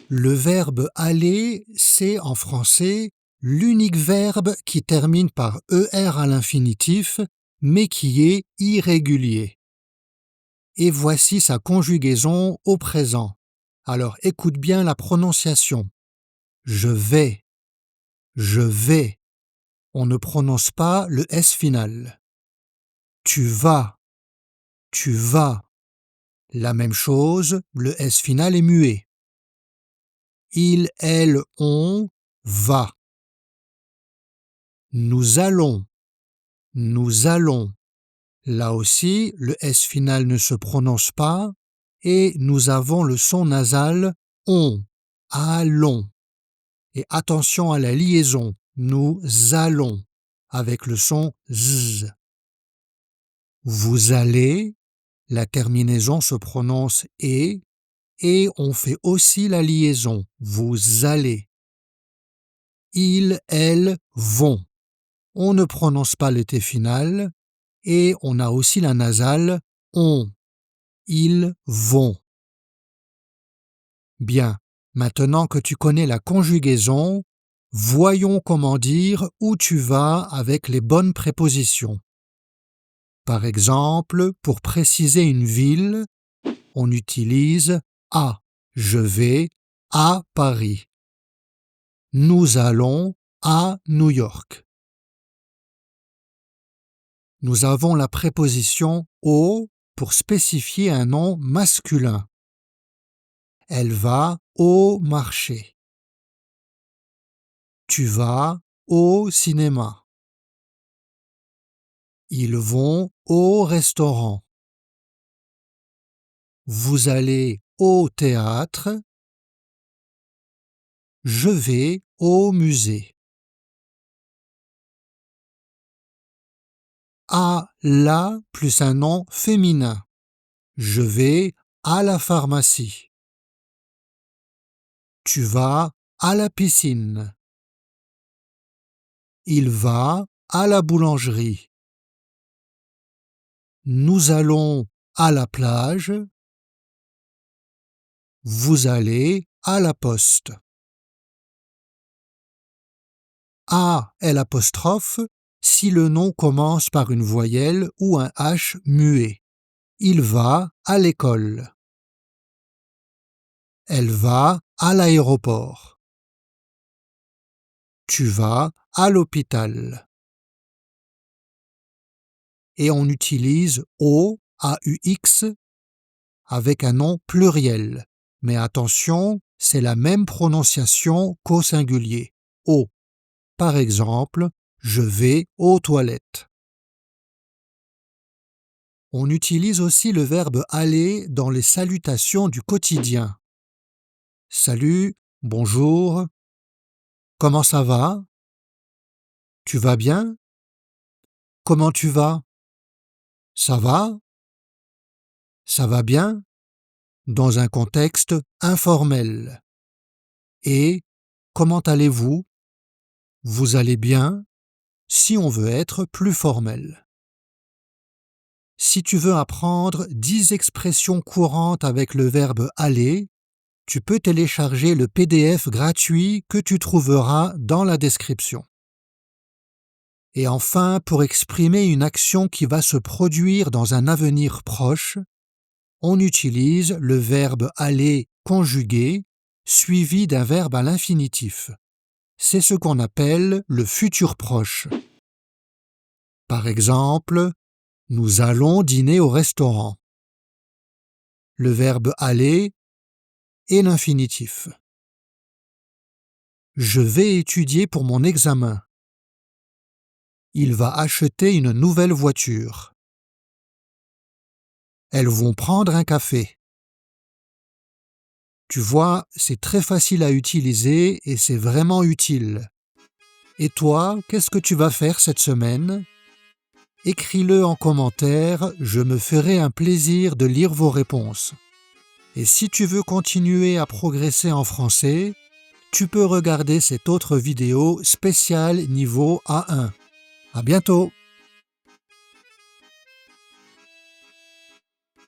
Le verbe aller, c'est en français l'unique verbe qui termine par ER à l'infinitif, mais qui est irrégulier. Et voici sa conjugaison au présent. Alors écoute bien la prononciation. Je vais. Je vais. On ne prononce pas le S final. Tu vas. Tu vas. La même chose, le S final est muet. Il, elle, on, va. Nous allons. Nous allons. Là aussi, le S final ne se prononce pas et nous avons le son nasal on. Allons. Et attention à la liaison. Nous allons avec le son z. Vous allez. La terminaison se prononce et on fait aussi la liaison. Vous allez. Ils, elles, vont. On ne prononce pas le T final et on a aussi la nasale on. Ils vont. Bien, maintenant que tu connais la conjugaison, voyons comment dire où tu vas avec les bonnes prépositions. Par exemple, pour préciser une ville, on utilise à. Je vais à Paris. Nous allons à New York. Nous avons la préposition au pour spécifier un nom masculin. Elle va au marché. Tu vas au cinéma. Ils vont au restaurant. Vous allez au théâtre. Je vais au musée. À la plus un nom féminin. Je vais à la pharmacie. Tu vas à la piscine. Il va à la boulangerie. Nous allons à la plage. Vous allez à la poste. A l'apostrophe si le nom commence par une voyelle ou un H muet. Il va à l'école. Elle va à l'aéroport. Tu vas à l'hôpital. Et on utilise au, AUX, avec un nom pluriel. Mais attention, c'est la même prononciation qu'au singulier. Au. Par exemple, je vais aux toilettes. On utilise aussi le verbe aller dans les salutations du quotidien. Salut, bonjour, comment ça va? Tu vas bien? Comment tu vas? Ça va? Ça va bien? Dans un contexte informel. Et comment allez-vous? Vous allez bien? Si on veut être plus formel. Si tu veux apprendre 10 expressions courantes avec le verbe aller, tu peux télécharger le PDF gratuit que tu trouveras dans la description. Et enfin, pour exprimer une action qui va se produire dans un avenir proche, on utilise le verbe aller conjugué suivi d'un verbe à l'infinitif. C'est ce qu'on appelle le futur proche. Par exemple, nous allons dîner au restaurant. Le verbe aller et l'infinitif. Je vais étudier pour mon examen. Il va acheter une nouvelle voiture. Elles vont prendre un café. Tu vois, c'est très facile à utiliser et c'est vraiment utile. Et toi, qu'est-ce que tu vas faire cette semaine? Écris-le en commentaire, je me ferai un plaisir de lire vos réponses. Et si tu veux continuer à progresser en français, tu peux regarder cette autre vidéo spéciale niveau A1. À bientôt!